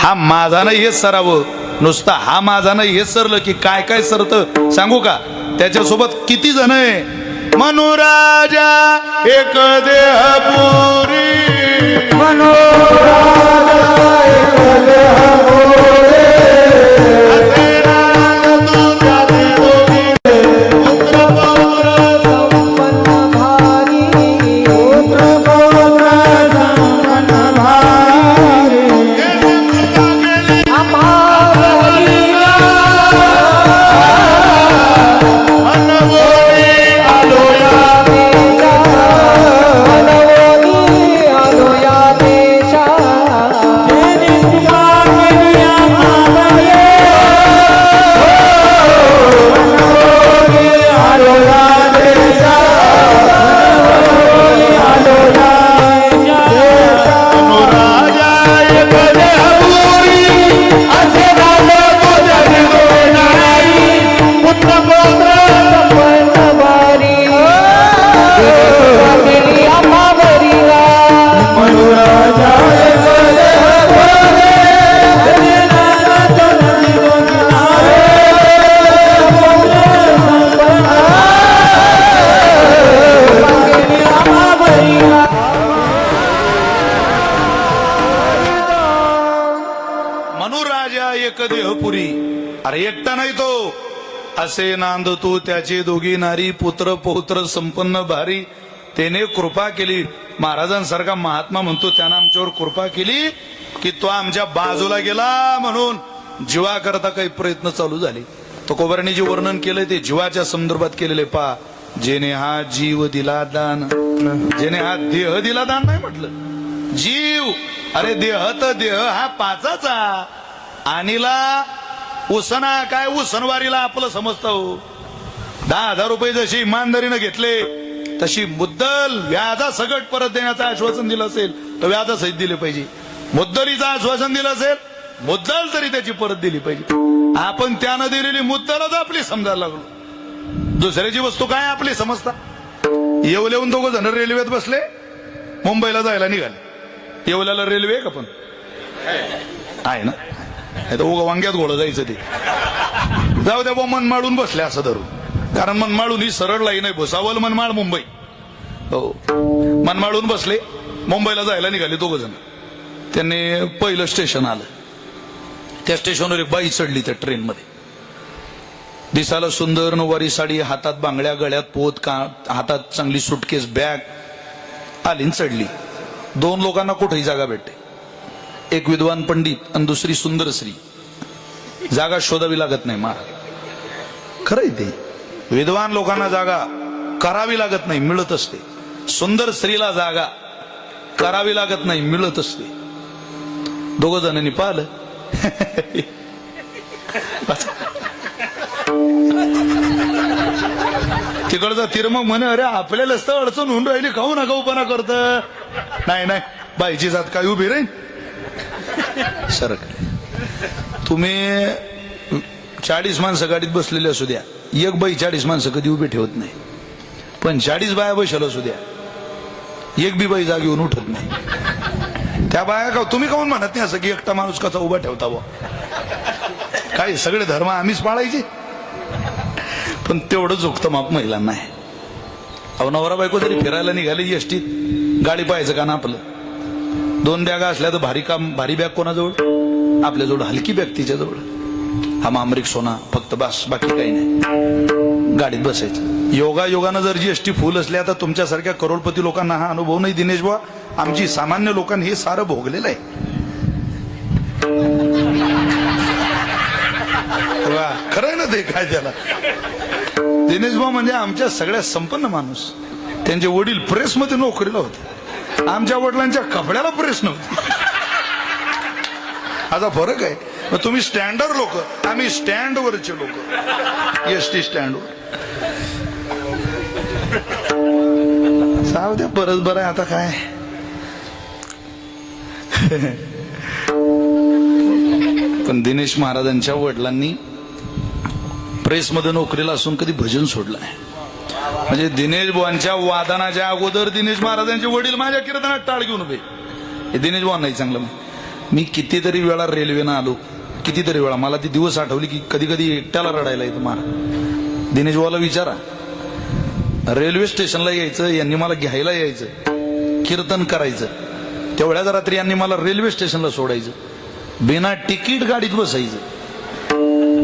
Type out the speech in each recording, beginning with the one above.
हा माझा नाही हे सरावं, नुसता हा माझा नाही हे सरलं की काय काय सरतं सांगू का? त्याच्यासोबत किती जण आहे? मनुराजा एक देह पुरी, मनुराजा एक देह पुरी, अरे एकटा नाही तो, असे नांद तू त्याची दोघी नारी, पुत्र पौत्र संपन्न भारी, त्याने कृपा केली. महाराजांसारखा महात्मा म्हणतो त्यानं आमच्यावर कृपा केली की तो आमच्या बाजूला गेला, म्हणून जीवाकरता काही प्रयत्न चालू झाले. तुकोबारांनी जे वर्णन केलंय ते जीवाच्या संदर्भात केलेले. पा जेने हा जीव दिला दान, जेने हा देह दिला दान नाही म्हटलं, जीव. अरे देह तर देह हा पाचाचा, आणीला उसना काय उसनवारीला आपलं समजतं हो. 10,000 रुपये जशी इमानदारीनं घेतले तशी मुद्दल व्याजा सगट परत देण्याचं आश्वासन दिलं असेल तर व्याजासहित दिले पाहिजे. मुद्दलीचं आश्वासन दिलं असेल, मुद्दल तरी त्याची परत दिली पाहिजे. आपण त्यानं दिलेली मुद्दलच आपली समजायला लागलो. दुसऱ्याची वस्तू काय आपली समजता. येवल्याहून 2 जण रेल्वेत बसले, मुंबईला जायला निघाले. येवल्याला रेल्वे आहे का? पण आहे ना, वांग्यात घोडं जायचं ते. जाऊ द्या, मनमाडून बसले असं धरून, कारण मनमाडून ही सरळ लाईन आहे. भुसावल मनमाड मुंबई. हो, मनमाडून बसले, मुंबईला जायला निघाले 2 जण. त्यांनी पहिलं स्टेशन आलं. त्या स्टेशनवर एक बाई चढली त्या ट्रेन मध्ये. दिसायला सुंदर, नऊवारी साडी, हातात बांगड्या, गळ्यात पोत, हातात चांगली सुटकेस बॅग. आली चढली. 2 लोकांना कुठेही जागा भेटते. एक विद्वान पंडित आणि दुसरी सुंदर स्त्री. जागा शोधावी लागत नाही महाराज, खरंय ते. विद्वान लोकांना जागा करावी लागत नाही, मिळत असते. सुंदर स्त्रीला जागा करावी लागत नाही, मिळत असते. 2 जणांनी पाहिलं. तिकडचा तिरमग म्हणे, अरे आपल्यालाच तर अडचण होऊन राहिली, खाऊ नका उपाना करत. नाही नाही, बाईची जात काय उभी राहील. सरक, तुम्ही 40 माणसं गाडीत बसलेले असू द्या, एक बाई 40 माणसं कधी उभी ठेवत नाही. पण 40 बाया बसल्या असू द्या, एक बी बाई जागेवरून उठत नाही. त्या बाया का तुम्ही काऊन म्हणत नाही असं की एकटा माणूस कसा उभा ठेवता बुवा? काय सगळे धर्म आम्हीच पाळायचे? पण तेवढं झोकतं माप महिलांना आहे. अहो, नवरा बायको जरी फिरायला निघाले एसटीत, गाडी पाहायचं का ना आपलं. 2 बॅगा असल्या तर भारी बॅग कोणाजवळ? आपल्याजवळ. हलकी बॅग तिच्याजवळ. हा मामरिक सोना फक्त, बस, बाकी काही नाही. गाडीत बसायचं. योगानं जर जीएसटी फुल असल्या तर तुमच्यासारख्या करोडपती लोकांना हा अनुभव नाही दिनेश बुवा. आमची सामान्य लोकांनी हे सारं भोगलेलं आहे. खरं ना ते. काय त्याला दिनेश बुवा म्हणजे आमच्या सगळ्यात संपन्न माणूस. त्यांचे वडील प्रेसमध्ये नोकरीला होते. आमच्या वडिलांच्या कपड्याला प्रेस नव्हती. आता फरक आहे. मग तुम्ही स्टँडवर लोक, आम्ही स्टँडवरचे लोक. एसटी स्टँडवर. जाऊ द्या, परत बरं आहे आता काय. पण दिनेश महाराजांच्या वडिलांनी प्रेसमध्ये नोकरीला असून कधी भजन सोडलं नाही. म्हणजे दिनेश बुवांच्या वादनाच्या अगोदर दिनेश महाराजांचे वडील माझ्या कीर्तनात टाळ घेऊन उभे. हे दिनेश बुवा नाही चांगलं. मी कितीतरी वेळा रेल्वेनं आलो, कितीतरी वेळा. मला ती दिवस आठवली की कधी कधी एकट्याला रडायला येतं मला. दिनेश भाऊला विचारा, रेल्वे स्टेशनला यायचं, यांनी मला घ्यायला यायचं, कीर्तन करायचं. तेवढ्याच रात्री यांनी मला रेल्वे स्टेशनला सोडायचं, बिना तिकीट गाडीत बसायचं.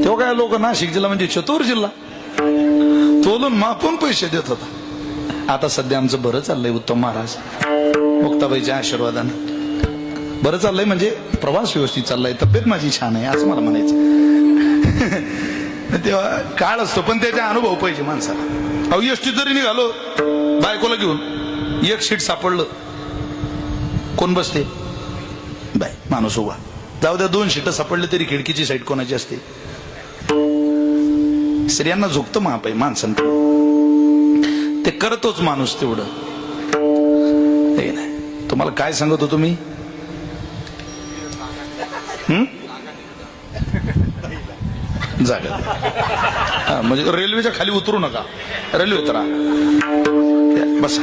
तेव्हा काय लोक नाशिक जिल्हा म्हणजे चतुर जिल्हा तोलून मापून पैसे देत होता. आता सध्या आमचं बरं चाललंय, उत्तम महाराज मुक्ताबाईच्या आशीर्वादानं बरं चाललंय. म्हणजे प्रवास व्यवस्थित चाललाय, तब्येत माझी छान आहे असं मला म्हणायचं. तेव्हा काळ असतो, पण त्याचा अनुभव पाहिजे माणसाला. अहो एसटी जरी निघालो बायकोला घेऊन, एक सीट सापडलं, कोण बसते? बाय, माणूस उभा. जाऊ द्या, 2 सीट सापडले तरी खिडकीची साईड कोणाची असते? स्त्रियांना झुकतं माप आहे माणसांकडे, ते करतोच माणूस तेवढं. हे नाही, तुम्हाला काय सांगत होतो मी? जागा म्हणजे रेल्वेच्या खाली उतरू नका, रेल्वे उतरा, बसा.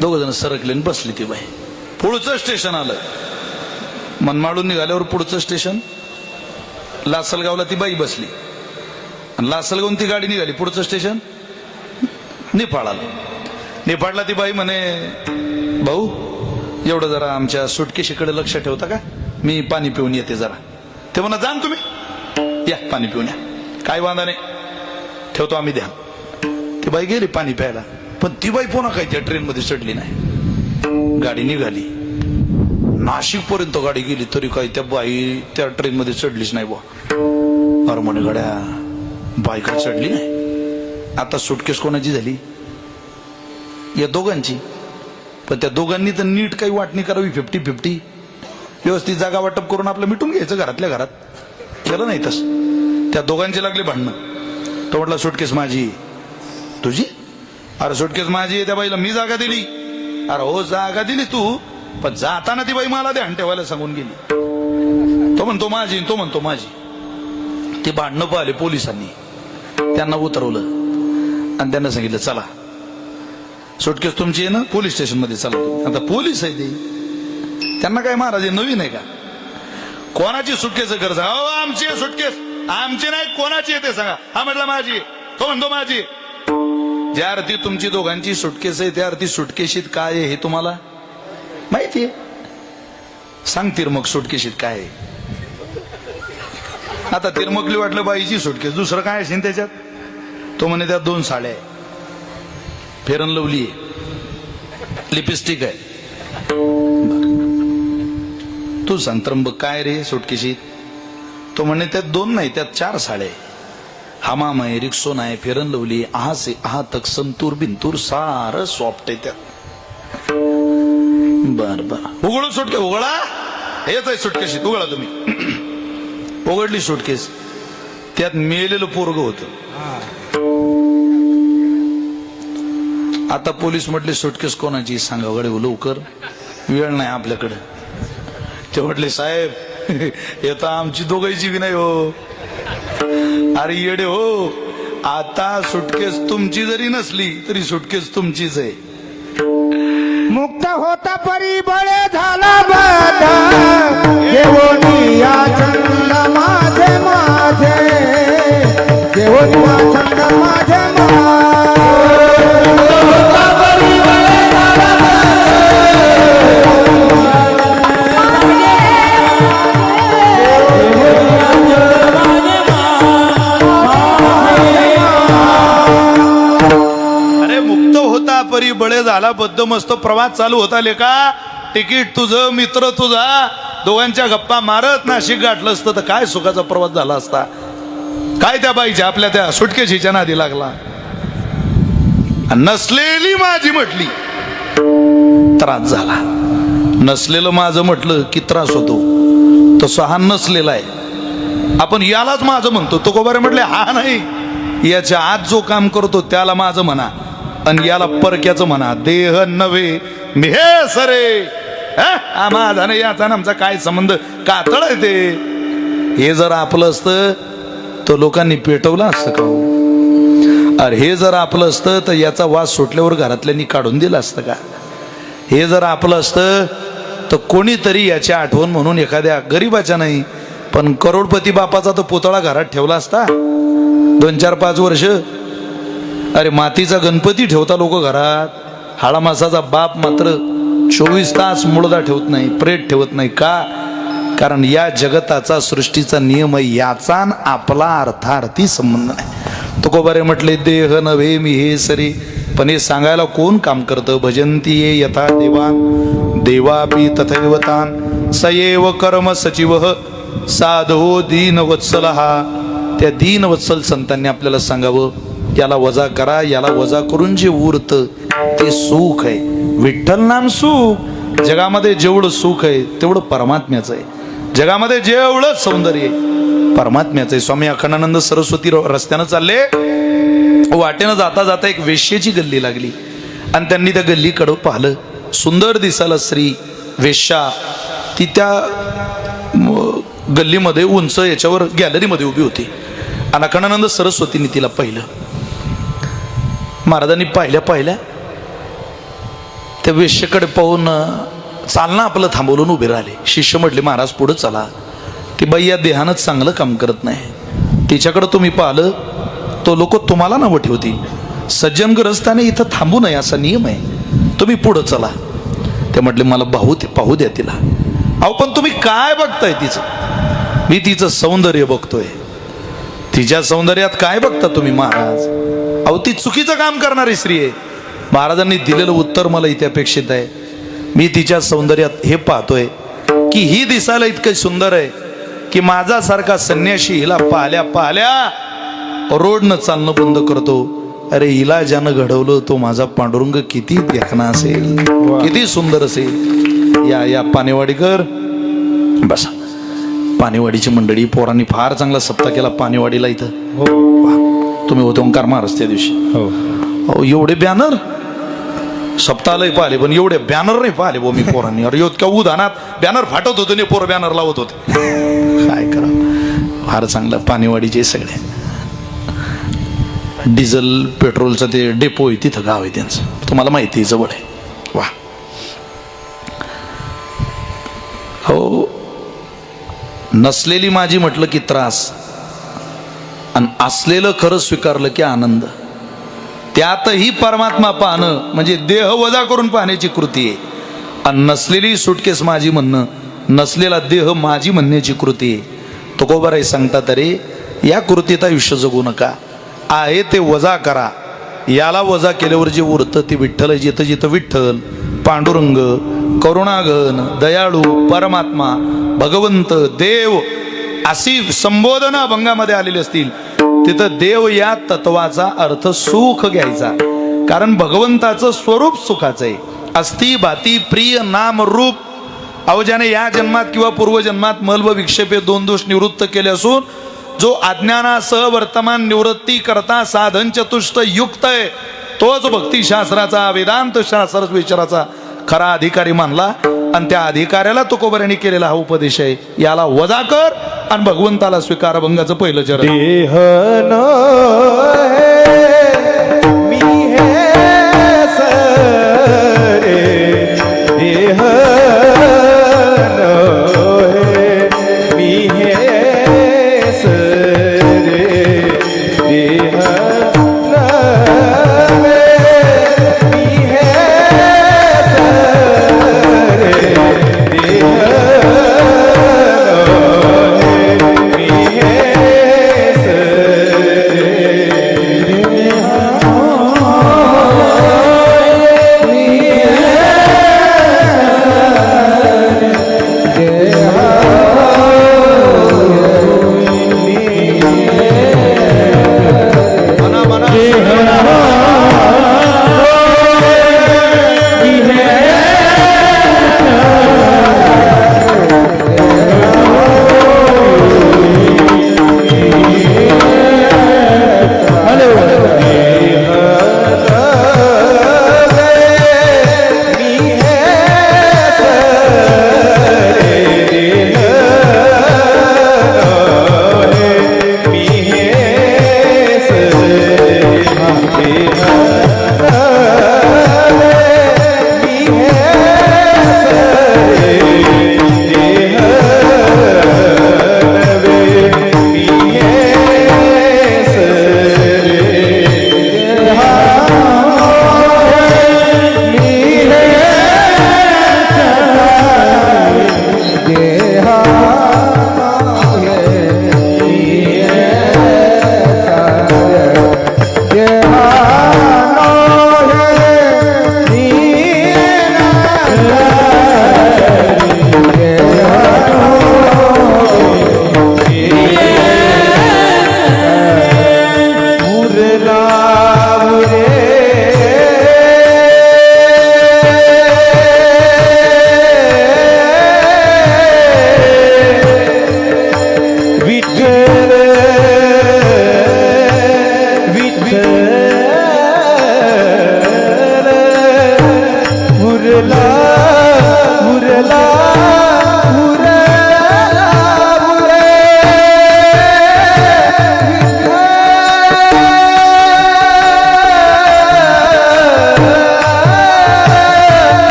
2 जण सरकले आणि बसली ती बाई. पुढचं स्टेशन आलं, मनमाडून निघाल्यावर पुढचं स्टेशन लासलगावला ती बाई बसली, आणि लासलगावून ती गाडी निघाली. पुढचं स्टेशन निफाड आलं. निफाडला ती बाई म्हणे, भाऊ एवढं जरा आमच्या सुटकेशीकडे लक्ष ठेवता का? मी पाणी पिऊन येते जरा. ते म्हणा, जा तुम्ही, या पाणी पिऊन या, काय वांधा नाही, ठेवतो आम्ही ध्यान. ती बाई गेली पाणी प्यायला, पण ती बाई पुन्हा काय त्या ट्रेन मध्ये चढली नाही. गाडी निघाली, नाशिक पर्यंत गाडी गेली, तरी काय त्या बाई त्या ट्रेन मध्ये चढलीच नाही. बुवा, अरे म्हणे गड्या, बाई काय चढली नाही. आता सुटकेस कोणाची झाली? या दोघांची. पण त्या दोघांनी तर नीट काही वाटणी करावी, 50-50 व्यवस्थित जागा वाटप करून आपलं मिटून घ्यायचं घरातल्या घरात. केलं नाही तस. त्या दोघांची लागली भांडणं. तो म्हटला, सुटकेस माझी. तुझी? अरे सुटकेस माझी आहे. त्या बाईला मी जागा दिली. अरे हो, जागा दिली तू, पण जाताना ती बाई मला ध्यान ठेवायला सांगून गेली. तो म्हणतो माझी, तो म्हणतो माझी. ते भांडणं पाहिले पोलिसांनी, त्यांना उतरवलं आणि त्यांना सांगितलं, चला सुटकेस तुमची आहे ना, पोलीस स्टेशन मध्ये चला. आता पोलीस आहे ते, त्यांना काय महाराज नवीन आहे का? कोणाची सुटकेस गरज? अहो आमची आहे सुटकेस. आमची नाही, कोणाची आहे ते सांगा. हा म्हटलं माझी, तो म्हणतो माझी. ज्या अर्थी तुमची दोघांची सुटकेस आहे, त्या अर्थी सुटकेशीत काय आहे हे तुम्हाला माहितीये? सांग तिरमक सुटकेशीत काय आहे. आता तिरमकली वाटलं बाईची सुटकेस, दुसरं काय असेल त्याच्यात? तो म्हणे त्यात 2 साड्या आहे, फेरन लवली आहे, लिपस्टिक आहे. तू सांग त्र्यंबक काय रे सुटकेशीत? तो म्हणे त्यात 2 नाही, त्यात 4 साड्या आहे. हमाम आहे, रिक्सोन आहे, फेरन लवली, आहा से आहा तक संतूर बिंतूर सारं सॉफ्ट आहे त्यात. बर बर, उघडू सुटके, उघडा. हेच आहे सुटकेशीत, उघडा तुम्ही. उघडली सुटकेस, त्यात मेलेलं पोरग होत. आता पोलीस म्हटले, सुटकेस कोणाची सांगा गडे लवकर, वेळ नाही आपल्याकडे. ते म्हटले, साहेब येता आमची दोघांची बी नाही हो. अरे येडे हो, आता सुटकेस तुमची जरी नसली तरी सुटकेस तुमचीच आहे. मुक्त होता परी बळे झाला बाधा, देवोनी या छंद माझे माझे, देवोनी या छंद माझे परी बळे झाला, बद्धमस्त प्रवास चालू होता. लेका तिकीट तुझं, मित्र तुझा, दोघांच्या गप्पा मारत नाशिक गाठलं असतं तर काय सुखाचा प्रवास झाला असता. काय त्या बाईच्या आपल्या त्या सुटकेशीच्या नादी लागला. नसलेली माझी म्हटली, त्रास झाला. नसलेलं माझं म्हटलं की त्रास होतो. तसं हा नसलेला आहे. आपण यालाच माझं म्हणतो. तो कोबारे म्हटले, हा नाही, याच्या आत जो काम करतो त्याला माझं म्हणा, आणि याला परक्याचं म्हणा. देह नव्हे मी हे सरे, माझा नाही याचा आमचा काय संबंध, कातळ आहे ते. हे जर आपलं असतं तर लोकांनी पेटवलं असतं का हो? अरे हे जर आपलं असतं तर याचा वास सुटल्यावर घरातल्यांनी काढून दिला असतं का? हे जर आपलं असतं तर कोणीतरी याची आठवण म्हणून एखाद्या गरीबाच्या नाही पण करोडपती बापाचा तो पुतळा घरात ठेवला असता 2-4-5 वर्ष. अरे मातीचा गणपती ठेवता लोक घरात, हाडा मासाचा बाप मात्र 24 तास मुळदा ठेवत नाही, प्रेत ठेवत नाही. का? कारण या जगताचा सृष्टीचा नियम आहे, याचा न आपला अर्थार्थी संबंध नाही. तुकोबारे म्हटले देह नव्हे मी हे सरी, पण हे सांगायला कोण काम करतं? भजंती ये यथा देवान देवापी तथैवतान सयेव कर्म सचिव साधो दीनवत्सल. त्या दीनवत्सल संतांनी आपल्याला सांगावं, याला वजा करा, याला वजा करून जे उरतं ते सुख आहे. विठ्ठल नाम सुख. जगामध्ये जेवढं सुख आहे तेवढं परमात्म्याचं आहे. जगामध्ये जेवढं सौंदर्य आहे परमात्म्याचं आहे. स्वामी अखंडानंद सरस्वती रस्त्यानं चालले, वाटेनं जाता जाता एक वेश्येची गल्ली लागली आणि त्यांनी त्या गल्लीकडं पाहिलं. सुंदर दिसायला स्त्री वेश्या, ती त्या गल्लीमध्ये उंच याच्यावर गॅलरीमध्ये उभी होती आणि अखंडानंद सरस्वतींनी तिला पाहिलं. महाराजांनी पाहिल्या त्या वेश्येकडे पाहून चालणं आपलं थांबवून उभे राहिले. शिष्य म्हटले महाराज पुढे चला, ती बाई या देहानंच चांगलं काम करत नाही, तिच्याकडे तुम्ही पाहिलं तो लोक तुम्हाला नावं ठेवतील. सज्जन ग्रस्ताने इथं थांबू नये असा नियम आहे, तुम्ही पुढं चला. ते म्हटले मला पाहू द्या तिला. अहो पण तुम्ही काय बघताय तिचं? मी तिचं सौंदर्य बघतोय. तिच्या सौंदर्यात काय बघता तुम्ही महाराज? अहो ती चुकीचं काम करणारी स्त्री आहे. महाराजांनी दिलेलं उत्तर मला इथे अपेक्षित आहे. मी तिच्या सौंदर्यात हे पाहतोय की ही दिसायला इतकं सुंदर आहे की माझ्यासारखा संन्याशी हिला पाहल्या रोडनं चालणं बंद करतो. अरे हिला ज्यानं घडवलं तो माझा पांडुरंग किती देखणा असेल, किती सुंदर असेल. या पानेवाडीकर बसा. पानेवाडीची मंडळी पोरांनी फार चांगला सप्ताह केला पानेवाडीला इथं. तुम्ही होते ओंकार महाराज त्या दिवशी. हो एवढे बॅनर सप्ताहलाही पाहिले पण एवढे बॅनर नाही पाहिले बो मी पोरांनी. अरे इतक्या उदाहरणात बॅनर फाटत होते नाही, पोरं बॅनर लावत होते. काय करा, फार चांगलं. पानेवाडीचे सगळे डिझेल पेट्रोलचं ते डेपो आहे, तिथं गाव आहे त्यांचं, तुम्हाला माहिती आहे, जवळ आहे. वा हो. नसलेली माझी म्हटलं की त्रास आणि असलेलं खरं स्वीकारलं की आनंद. त्यातही परमात्मा पाहणं म्हणजे देह वजा करून पाहण्याची कृती आहे. आणि नसलेली सुटकेस माझी म्हणणं, नसलेला देह माझी म्हणण्याची कृती आहे. तुकोबाराय सांगतात अरे या कृतीत आयुष्य जगू नका, आहे ते वजा करा. याला वजा केल्यावर जे उरतं ते विठ्ठल आहे. जिथं जिथं विठ्ठल, पांडुरंग, करुणाघन, दयाळू, परमात्मा, भगवंत, देव अशी संबोधनं अभंगामध्ये आलेली असतील तिथं देव या तत्वाचा अर्थ सुख घ्यायचा. कारण भगवंताचं स्वरूप सुखाचं आहे. अस्ति भाती प्रिय नाम रूप. अहो ज्याने या जन्मात किंवा पूर्वजन्मात मल व विक्षेपे 2 दोष निवृत्त केले असून जो अज्ञानासह वर्तमान निवृत्ती करता साधन चतुष्ट युक्त आहे, तोच भक्तिशास्त्राचा, वेदांत शास्त्र विचाराचा खरा अधिकारी मानला. आणि त्या अधिकाऱ्याला तुकोबारांनी केलेला हा उपदेश आहे. याला वजा कर आणि भगवंताला स्वीकार. भंगाचं पहिलं चरण. देह मी हे सरे, देह मी हे सरे, देह मी हे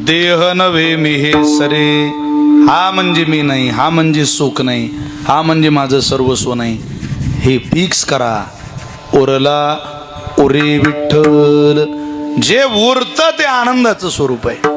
देह नव्हे मी हे सरे, हा म्हणजे मी नाही, हा म्हणजे सुख नाही, हा म्हणजे माझं सर्वस्व नाही, हे फिक्स करा. उरला उरे विठ्ठल, जे उरतं ते आनंदाचं स्वरूप आहे.